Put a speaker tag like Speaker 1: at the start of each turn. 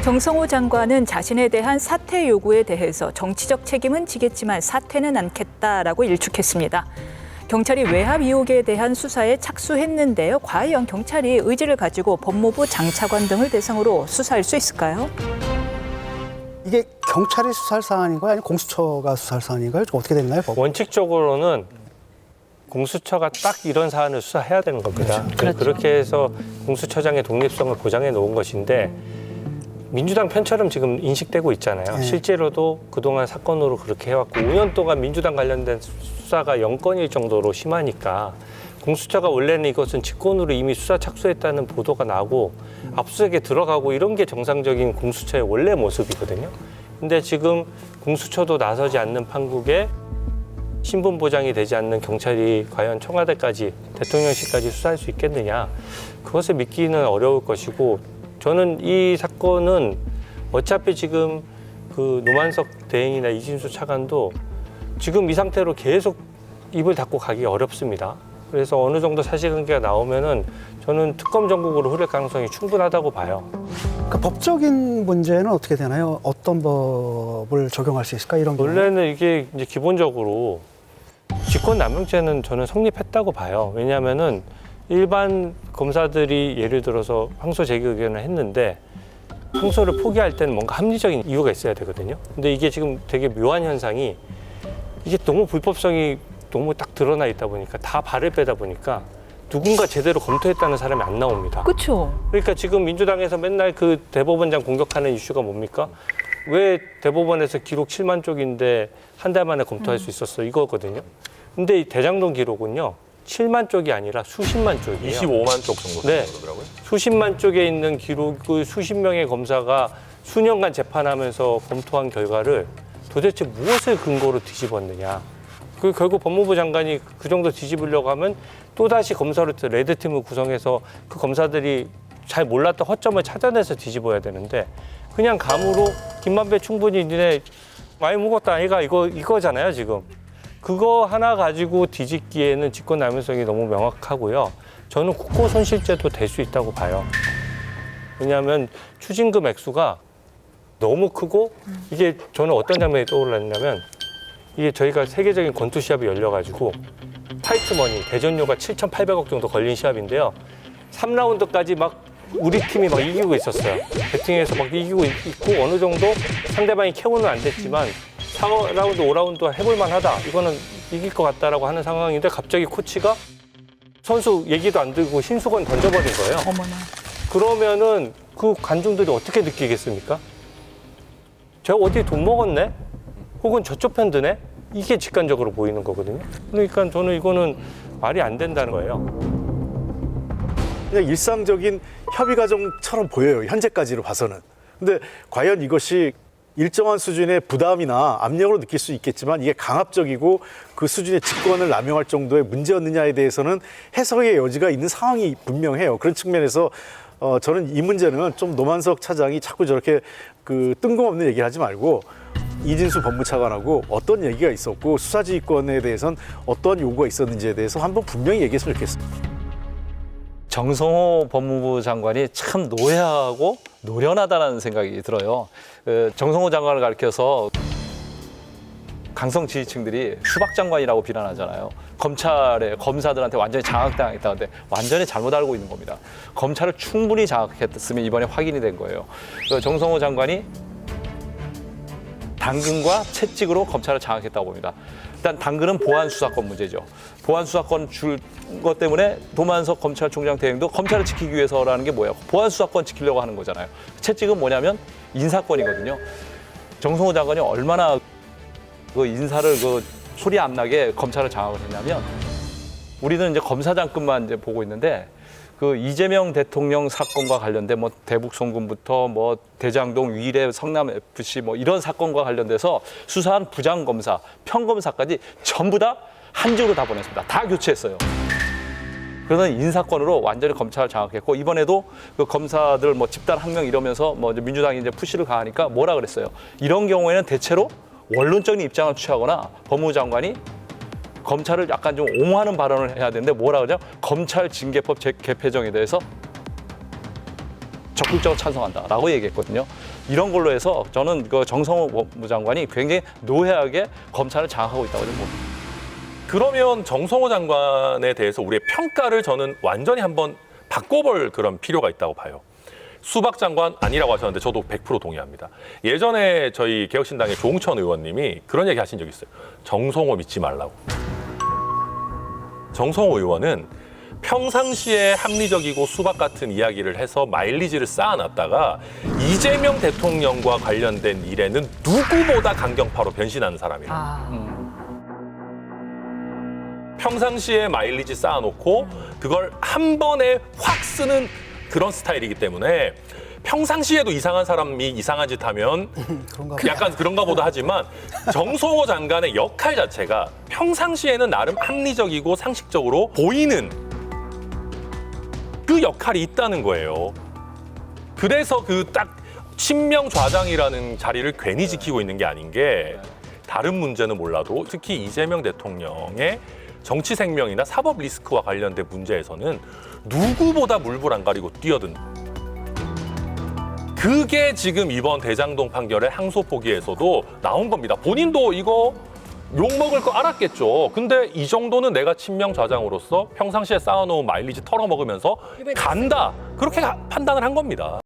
Speaker 1: 정성호 장관은 자신에 대한 사퇴 요구에 대해서 정치적 책임은 지겠지만 사퇴는 않겠다라고 일축했습니다. 경찰이 외압 의혹에 대한 수사에 착수했는데요. 과연 경찰이 의지를 가지고 법무부 장차관 등을 대상으로 수사할 수 있을까요?
Speaker 2: 이게 경찰이 수사할 사안인가요? 아니면 공수처가 수사할 사안인가요? 좀 어떻게 되나요?
Speaker 3: 원칙적으로는 공수처가 딱 이런 사안을 수사해야 되는 겁니다.
Speaker 1: 그렇죠.
Speaker 3: 그렇게 해서 공수처장의 독립성을 보장해 놓은 것인데 민주당 편처럼 지금 인식되고 있잖아요.
Speaker 2: 네.
Speaker 3: 실제로도 그동안 사건으로 그렇게 해왔고 5년 동안 민주당 관련된 수사가 0건일 정도로 심하니까 공수처가 원래는 이것은 직권으로 이미 수사 착수했다는 보도가 나고 압수수색에 들어가고 이런 게 정상적인 공수처의 원래 모습이거든요. 근데 지금 공수처도 나서지 않는 판국에 신분 보장이 되지 않는 경찰이 과연 청와대까지 대통령실까지 수사할 수 있겠느냐, 그것을 믿기는 어려울 것이고, 저는 이 사건은 어차피 지금 그 노만석 대행이나 이진수 차관도 지금 이 상태로 계속 입을 닫고 가기 어렵습니다. 그래서 어느 정도 사실관계가 나오면은 저는 특검 전국으로 흐를 가능성이 충분하다고 봐요.
Speaker 2: 그 법적인 문제는 어떻게 되나요? 어떤 법을 적용할 수 있을까? 이런 경우는?
Speaker 3: 원래는 이게 이제 기본적으로 직권남용죄는 저는 성립했다고 봐요. 왜냐하면은 일반 검사들이 예를 들어서 항소 제기 의견을 했는데 항소를 포기할 때는 뭔가 합리적인 이유가 있어야 되거든요. 근데 이게 지금 되게 묘한 현상이, 이게 너무 불법성이 너무 딱 드러나 있다 보니까 다 발을 빼다 보니까 누군가 제대로 검토했다는 사람이 안 나옵니다.
Speaker 1: 그렇죠.
Speaker 3: 그러니까 지금 민주당에서 맨날 그 대법원장 공격하는 이슈가 뭡니까? 왜 대법원에서 기록 7만 쪽인데 한 달 만에 검토할 수 있었어? 이거거든요. 근데 이 대장동 기록은요, 7만 쪽이 아니라 수십만 쪽이에요.
Speaker 4: 25만 쪽 정도
Speaker 3: 네.
Speaker 4: 그러더라고요.
Speaker 3: 수십만 쪽에 있는 기록을 수십 명의 검사가 수년간 재판하면서 검토한 결과를 도대체 무엇을 근거로 뒤집었느냐. 그 결국 법무부 장관이 그 정도 뒤집으려고 하면 또다시 검사로 레드팀을 구성해서 그 검사들이 잘 몰랐던 허점을 찾아내서 뒤집어야 되는데, 그냥 감으로 김만배 충분히 니네 많이 묵었다 아이가 이거잖아요 지금. 그거 하나 가지고 뒤집기에는 직권남용성이 너무 명확하고요. 저는 국고 손실죄도 될 수 있다고 봐요. 왜냐하면 추징금 액수가 너무 크고, 이게 저는 어떤 장면이 떠올랐냐면, 이게 저희가 세계적인 권투 시합이 열려가지고 파이트머니 대전료가 7,800억 정도 걸린 시합인데요. 3라운드까지 막 우리 팀이 막 이기고 있었어요. 배팅에서 막 이기고 있고 어느 정도 상대방이 KO는 안 됐지만 4라운드, 5라운드 해볼 만하다. 이거는 이길 것 같다라고 하는 상황인데 갑자기 코치가 선수 얘기도 안 들고 신수건 던져버린 거예요.
Speaker 1: 어머나.
Speaker 3: 그러면은 그 관중들이 어떻게 느끼겠습니까? 제가 어디 돈 먹었네? 혹은 저쪽 편 드네? 이게 직관적으로 보이는 거거든요. 그러니까 저는 이거는 말이 안 된다는 거예요.
Speaker 5: 그냥 일상적인 협의 과정처럼 보여요. 현재까지로 봐서는. 근데 과연 이것이 일정한 수준의 부담이나 압력으로 느낄 수 있겠지만 이게 강압적이고 그 수준의 직권을 남용할 정도의 문제였느냐에 대해서는 해석의 여지가 있는 상황이 분명해요. 그런 측면에서 저는 이 문제는 좀 노만석 차장이 자꾸 저렇게 그 뜬금없는 얘기를 하지 말고 이진수 법무차관하고 어떤 얘기가 있었고 수사지휘권에 대해서는 어떤 요구가 있었는지에 대해서 한번 분명히 얘기했으면 좋겠습니다.
Speaker 6: 정성호 법무부 장관이 참 노회하고 노련하다는 생각이 들어요. 정성호 장관을 가리켜서 강성 지지층들이 수박 장관이라고 비난하잖아요. 검사들한테 완전히 장악당했다는데 완전히 잘못 알고 있는 겁니다. 검찰을 충분히 장악했으면 이번에 확인이 된 거예요. 정성호 장관이 당근과 채찍으로 검찰을 장악했다고 봅니다. 일단 당근은 보안 수사권 문제죠. 보안 수사권 줄 것 때문에 노만석 검찰총장 대행도 검찰을 지키기 위해서라는 게 뭐예요? 보안 수사권 지키려고 하는 거잖아요. 채찍은 뭐냐면 인사권이거든요. 정성호 장관이 얼마나 그 인사를 그 소리 안 나게 검찰을 장악을 했냐면, 우리는 이제 검사장급만 이제 보고 있는데 그 이재명 대통령 사건과 관련된 뭐 대북 송금부터 뭐 대장동 위례 성남 FC 뭐 이런 사건과 관련돼서 수사한 부장검사, 평검사까지 전부 다 한 직으로 다 보냈습니다. 다 교체했어요. 그러는 인사권으로 완전히 검찰을 장악했고, 이번에도 그 검사들 뭐 집단 항명 이러면서 뭐 이제 민주당이 이제 푸시를 가하니까 뭐라 그랬어요? 이런 경우에는 대체로 원론적인 입장을 취하거나 법무부 장관이 검찰을 약간 좀 옹호하는 발언을 해야 되는데 뭐라 그러죠? 검찰 징계법 개폐정에 대해서 적극적으로 찬성한다라고 얘기했거든요. 이런 걸로 해서 저는 그 정성호 법무부 장관이 굉장히 노회하게 검찰을 장악하고 있다고 좀 봅니다.
Speaker 4: 그러면 정성호 장관에 대해서 우리의 평가를 저는 완전히 한번 바꿔볼 그런 필요가 있다고 봐요. 수박 장관 아니라고 하셨는데 저도 100% 동의합니다. 예전에 저희 개혁신당의 조홍천 의원님이 그런 얘기 하신 적이 있어요. 정성호 믿지 말라고. 정성호 의원은 평상시에 합리적이고 수박 같은 이야기를 해서 마일리지를 쌓아놨다가 이재명 대통령과 관련된 일에는 누구보다 강경파로 변신하는 사람이에요. 평상시에 마일리지 쌓아놓고 그걸 한 번에 확 쓰는 그런 스타일이기 때문에 평상시에도 이상한 사람이 이상한 짓 하면 약간 그런가 보다 하지만 정성호 장관의 역할 자체가 평상시에는 나름 합리적이고 상식적으로 보이는 그 역할이 있다는 거예요. 그래서 그 딱 친명 좌장이라는 자리를 괜히 지키고 있는 게 아닌 게 다른 문제는 몰라도 특히 이재명 대통령의 정치 생명이나 사법 리스크와 관련된 문제에서는 누구보다 물불 안 가리고 뛰어든 그게 지금 이번 대장동 판결의 항소 포기에서도 나온 겁니다. 본인도 이거 욕먹을 거 알았겠죠. 근데 이 정도는 내가 친명 좌장으로서 평상시에 쌓아놓은 마일리지 털어먹으면서 간다. 그렇게 판단을 한 겁니다.